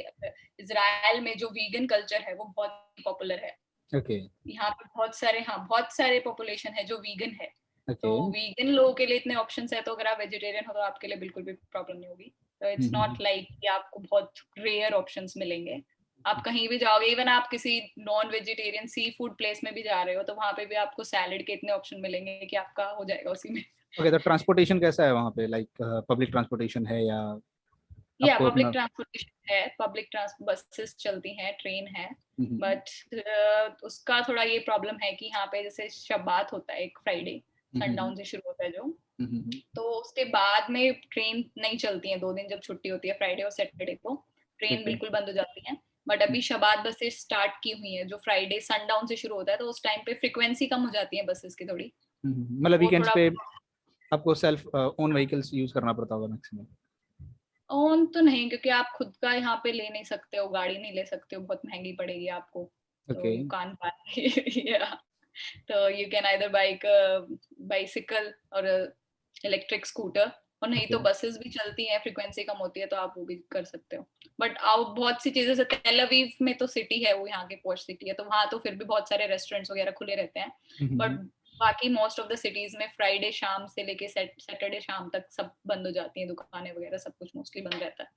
S2: इजराइल में जो वीगन कल्चर है वो बहुत पॉपुलर है। यहाँ पे बहुत सारे पॉपुलेशन है जो वीगन है। तो वीगन लोगों के लिए इतने ऑप्शंस है, तो अगर आप वेजिटेरियन हो तो आपके लिए बिल्कुल भी प्रॉब्लम नहीं होगी। तो इट्स नॉट लाइक कि आपको बहुत रेयर ऑप्शंस मिलेंगे। आप कहीं भी जाओगे, इवन आप किसी non vegetarian sea food place में भी जा रहे हो, तो वहां पे भी आपको सैलेड के इतने ऑप्शन मिलेंगे कि आपका हो जाएगा उसी में।
S1: ओके, तो ट्रांसपोर्टेशन कैसा है वहाँ पे, लाइक पब्लिक ट्रांसपोर्टेशन है या
S2: पब्लिक ट्रांसपोर्टेशन है, पब्लिक बसेस चलती हैं, ट्रेन है, बट उसका थोड़ा ये प्रॉब्लम है कि यहाँ पे जैसे शब्बात होता है एक फ्राइडे, सनडाउन से शुरू होता है जो, तो उसके बाद में ट्रेन नहीं चलती है 2 दिन, जब छुट्टी होती है फ्राइडे और सैटरडे को ट्रेन बिल्कुल बंद हो जाती है। बट अभी शबात बसेस स्टार्ट की हुई है, जो फ्राइडे सनडाउन से शुरू होता है, तो उस टाइम पे फ्रीक्वेंसी कम हो जाती है बसेस की थोड़ी,
S1: मतलब वीकेंड्स पे आपको सेल्फ ओन व्हीकल्स यूज करना पड़ता होगा मैक्सिमम?
S2: ओन तो नहीं, क्योंकि आप खुद का यहाँ पे ले नहीं सकते हो, गाड़ी नहीं ले सकते हो, बहुत महंगी पड़ेगी आपको, तो यू कांट बाय। तो you can either bike bicycle और इलेक्ट्रिक स्कूटर, और नहीं तो बसेस भी चलती हैं, फ्रीक्वेंसी कम होती है तो आप वो भी कर सकते हो। बट आप बहुत सी चीजें, जैसे तेल अवीव में तो सिटी है, वो यहाँ की पॉश सिटी है, तो वहाँ तो फिर भी बहुत सारे रेस्टोरेंट्स वगैरह खुले रहते हैं, बट बाकी मोस्ट ऑफ द सिटीज में फ्राइडे शाम से लेके सैटरडे शाम तक सब बंद हो जाती हैं, दुकानें वगैरह सब कुछ मोस्टली बंद रहता है।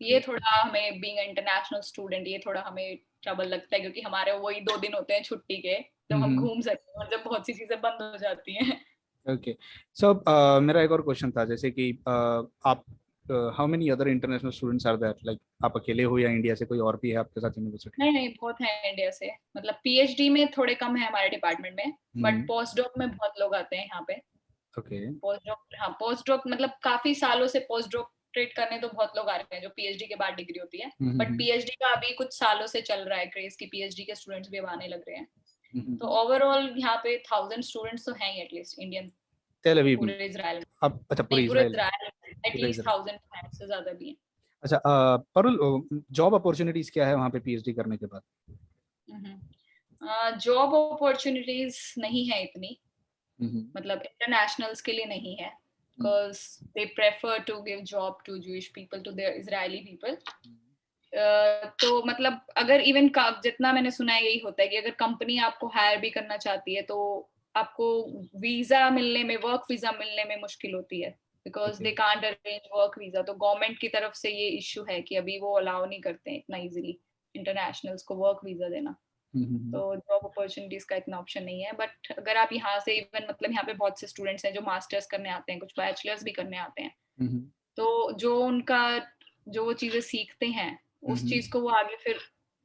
S2: ये थोड़ा हमें बीइंग इंटरनेशनल स्टूडेंट, ये थोड़ा हमें ट्रबल लगता है, क्योंकि हमारे वही 2 दिन होते हैं छुट्टी के, तो हम घूम सकते हैं, और जब बहुत सी चीजें बंद हो जाती हैं।
S1: ओके, सो मेरा एक और क्वेश्चन था, जैसे कि आप how many other international students are there, like आप अकेले हो या इंडिया से कोई और भी है आपके साथ यूनिवर्सिटी?
S2: नहीं नहीं, बहुत है इंडिया से, मतलब पीएचडी में थोड़े कम है हमारे डिपार्टमेंट में, बट पोस्ट डॉक में बहुत लोग आते हैं यहाँ पे।
S1: ओके।
S2: पोस्ट डॉक, हाँ पोस्ट डॉक मतलब काफी सालों से पोस्ट डॉक्टरेट करने तो बहुत लोग आ रहे हैं जो पीएचडी के बाद डिग्री होती है, बट पीएचडी का अभी कुछ सालों से चल रहा है क्रेज की पीएचडी के स्टूडेंट्स भी अब आने लग रहे हैं। तो ओवरऑल यहाँ पे 1000 स्टूडेंट्स तो हैं एटलीस्ट इंडियन,
S1: तेल अवीव में?
S2: पूरे इजराइल में।
S1: अब अच्छा, पूरे
S2: नहीं, पूरे
S1: इजराइल?
S2: इजराइल
S1: पूरे
S2: एटलीस्ट
S1: इजराइल।
S2: 1000 हैं, उससे ज्यादा भी हैं।
S1: अच्छा, परुल, जॉब अपॉर्चुनिटीज क्या है वहाँ पे पीएचडी करने के बाद?
S2: जॉब अपॉर्चुनिटीज नहीं है इतनी, मतलब इंटरनेशनल्स के लिए नहीं है, because they prefer to give job to Jewish people, to their Israeli people. तो मतलब अगर इवन जितना मैंने सुना है यही होता है कि अगर कंपनी आपको हायर भी करना चाहती है तो आपको वीजा मिलने में, वर्क वीजा मिलने में मुश्किल होती है, because they can't arrange work visa. तो गवर्नमेंट की तरफ से ये इश्यू है कि अभी वो अलाउ नहीं करते हैं इतना इजीली इंटरनेशनल्स को वर्क वीजा देना। तो जॉब अपॉर्चुनिटीज का इतना ऑप्शन नहीं है। बट अगर आप यहाँ से इवन, मतलब यहाँ पे बहुत से स्टूडेंट्स हैं जो मास्टर्स करने आते हैं, कुछ बैचलर्स भी करने आते हैं, तो जो उनका जो वो चीजें सीखते हैं उस चीज को वो आगे फिर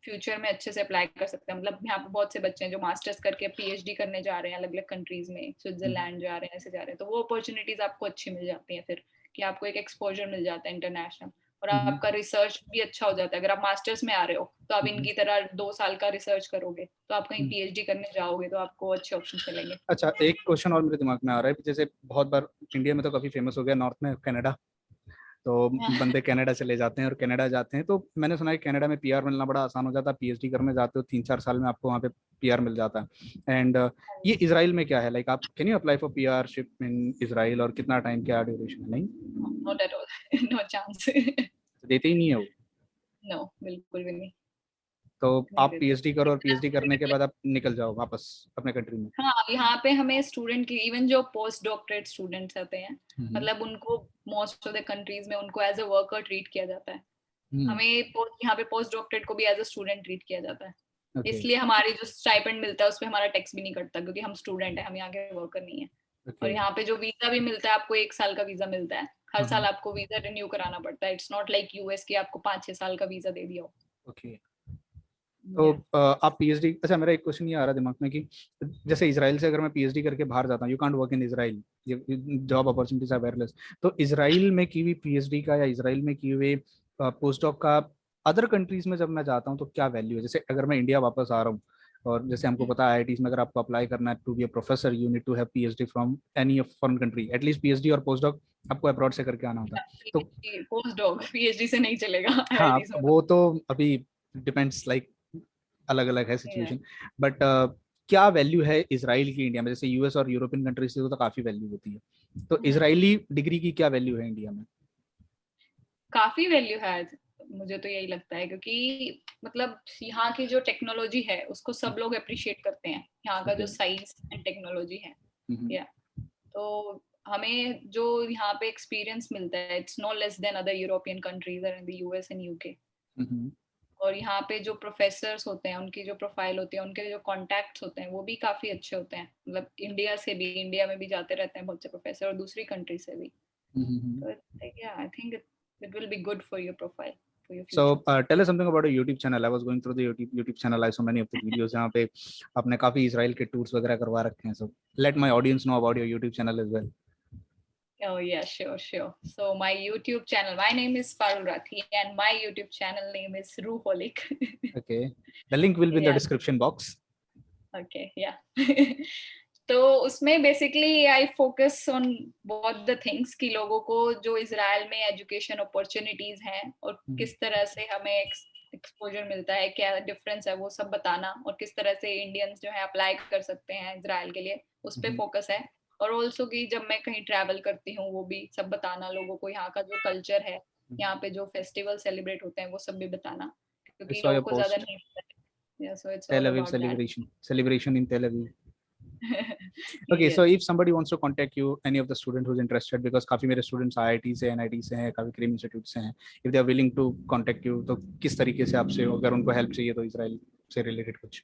S2: फ्यूचर में अच्छे से अप्लाई कर सकते हैं। मतलब यहाँ पे बहुत से बच्चे हैं जो मास्टर्स करके पीएचडी करने जा रहे हैं अलग अलग कंट्रीज में, स्विट्जरलैंड जा रहे हैं, ऐसे जा रहे हैं, तो वो अपॉर्चुनिटीज आपको अच्छी मिल जाती हैं फिर, कि आपको एक एक्सपोजर मिल जाता है इंटरनेशनल, और आपका रिसर्च भी अच्छा हो जाता है। अगर आप मास्टर्स में आ रहे हो तो आप इनकी तरह 2 साल का रिसर्च करोगे, तो आप कहीं पीएचडी करने जाओगे तो आपको अच्छे ऑप्शन मिलेंगे।
S1: अच्छा, एक क्वेश्चन और मेरे दिमाग में आ रहा है, जैसे बहुत बार इंडिया में तो काफी फेमस हो गया, नॉर्थ में कनाडा, तो बंदे कनाडा चले जाते हैं और कनाडा जाते हैं, तो मैंने सुना है कनाडा में पीआर मिलना बड़ा आसान हो जाता है, पीएचडी करने जाते हो 3-4 साल में आपको वहाँ पे पीआर मिल जाता है। एंड ये इजराइल में क्या है, लाइक आप can you apply for PRship in Israel, और कितना टाइम, क्या ड्यूरेशन है? नहीं,
S2: not at all, no chance.
S1: देते ही नहीं है वो?
S2: नो, बिल्कुल भी नहीं।
S1: तो
S2: नहीं
S1: आप
S2: देते।
S1: पीएचडी करो और पीएचडी करने के बाद आप निकल जाओ वापस अपने कंट्री में?
S2: हाँ, यहाँ पे हमें स्टूडेंट की, इवन जो पोस्ट डॉक्टरेट स्टूडेंट्स आते हैं, मतलब उनको मोस्ट ऑफ द कंट्रीज में उनको एज अ वर्कर ट्रीट किया जाता है। हमें यहाँ पे पोस्ट डॉक्टरेट को भी एज अ स्टूडेंट ट्रीट किया जाता है। इसलिए हमारी जो स्टाइपेंड मिलता है उसमें हमारा टैक्स भी नहीं कटता, क्योंकि हम स्टूडेंट है, हम यहाँ के वर्कर नहीं है। और यहाँ पे जो वीजा भी मिलता है, आपको 1 साल का वीजा मिलता है, हर साल आपको वीजा रिन्यू कराना पड़ता है। इट्स नॉट लाइक यूएस की आपको 5-6 साल का वीजा दे दिया हो।
S1: ओके। तो आप पीएचडी, अच्छा मेरा एक क्वेश्चन ये आ रहा है दिमाग में कि जैसे इजराइल से अगर मैं पीएचडी करके बाहर जाता हूँ, you can't work in Israel, job opportunities are very less, तो इजराइल में की हुई पीएचडी का या इजराइल में की हुई पोस्ट डॉक का अदर कंट्रीज में जब मैं जाता हूँ तो क्या वैल्यू है? जैसे अगर मैं इंडिया वापस आ रहा हूँ, और जैसे हमको पता है आईआईटीज में अगर आपको अप्लाई करना है to be a professor, you need to have PhD from any foreign country, at least PhD और पोस्ट डॉक आपको अब्रॉड से करके आना होता है। तो
S2: पोस्ट डॉक पीएचडी से नहीं चलेगा।
S1: हाँ, वो तो अभी डिपेंड्स, लाइक अलग अलग है सिचुएशन, बट क्या वैल्यू है इसराइल की इंडिया में? जैसे यूएस और यूरोपियन कंट्रीज से तो काफी वैल्यू होती है, तो इजरायली डिग्री की क्या वैल्यू है इंडिया में?
S2: काफी वैल्यू है, मुझे तो यही लगता है, क्योंकि मतलब यहाँ की जो टेक्नोलॉजी है उसको सब लोग अप्रिशिएट करते हैं, यहाँ का जो साइंस एंड टेक्नोलॉजी है। या तो हमें जो यहाँ पे एक्सपीरियंस मिलता है, it's no less than other European countries और in the US and UK. और यहाँ पे जो प्रोफेसर्स होते हैं, उनकी जो प्रोफाइल होती है, उनके जो कॉन्टैक्ट्स होते हैं, वो भी काफी अच्छे होते हैं। मतलब इंडिया से भी, इंडिया में भी जाते रहते हैं बहुत से प्रोफेसर, और दूसरी कंट्री से भी। तो I think it will be good for your profile, for your future.
S1: So tell us something about your YouTube channel. I was going through the YouTube channel. I saw many of the videos जहाँ पे आपने काफी Israel के tours वगैरह करवा रखे हैं. So let my audience know about your YouTube channel as well.
S2: Oh yeah, sure. So my YouTube channel, my name is Parul Rathi, and my YouTube channel name is Ruholic.
S1: Okay, the link will be in the description box.
S2: Okay, yeah. तो उसमें basically I focus on both the things, कि लोगों को जो Israel में education opportunities हैं और किस तरह से हमें एक्सपोजर मिलता है, क्या डिफरेंस है, वो सब बताना, और किस तरह से इंडियंस जो है अप्लाई कर सकते हैं इजराइल के लिए, उस पर फोकस है। और ऑल्सो कि जब मैं कहीं ट्रैवल करती हूँ वो भी सब बताना लोगों को, यहाँ का जो कल्चर है, यहाँ पे जो फेस्टिवल सेलिब्रेट होते हैं वो सब भी बताना, क्योंकि लोगों को ज्यादा नहीं पता है। Yeah, so it's
S1: Tel
S2: all
S1: Aviv
S2: about
S1: celebration in Tel Aviv. Okay,
S2: yes.
S1: so if somebody wants to contact you, any of the student who's interested, because काफी मेरे students IIT से, NIT से हैं, काफी क्रीम इंस्टीट्यूट से हैं, if they are willing to contact you, तो किस तरीके से आपसे, अगर उनको हेल्प चाहिए तो इजराइल से रिलेटेड कुछ?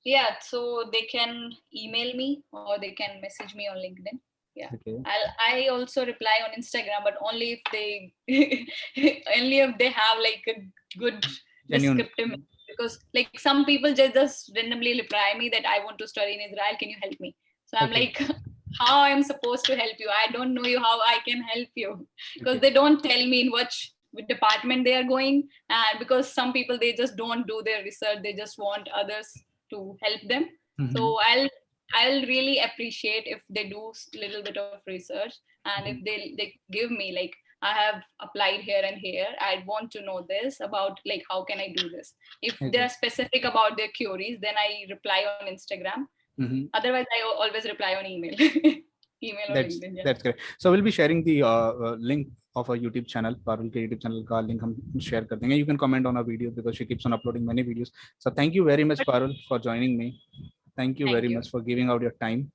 S2: Yeah, so they can email me or they can message me on LinkedIn. Yeah.
S1: Okay.
S2: I also reply on Instagram, but only if they only if they have like a good
S1: Genuine.
S2: descriptive, because like some people just randomly reply me that I want to study in Israel, can you help me? So I'm
S1: Okay.
S2: like, how I'm supposed to help you? I don't know you, how I can help you, because
S1: Okay.
S2: they don't tell me in which department they are going, and because some people they just don't do their research, they just want others to help them.
S1: Mhm.
S2: So I'll really appreciate if they do little bit of research, and if they give me like, I have applied here and here, I want to know this about, like, how can I do this? If
S1: Okay.
S2: they're specific about their queries, then I reply on Instagram.
S1: Mhm.
S2: Otherwise, I always reply on email. Email or
S1: That's
S2: LinkedIn. Yeah.
S1: that's correct. So we'll be sharing the link of our YouTube channel. Parul के YouTube channel का link हम share कर देंगे. You can comment on our videos because she keeps on uploading many videos. So thank you very much,
S2: But
S1: Parul, for joining me. Thank you
S2: thank
S1: very
S2: you.
S1: much for giving out your time.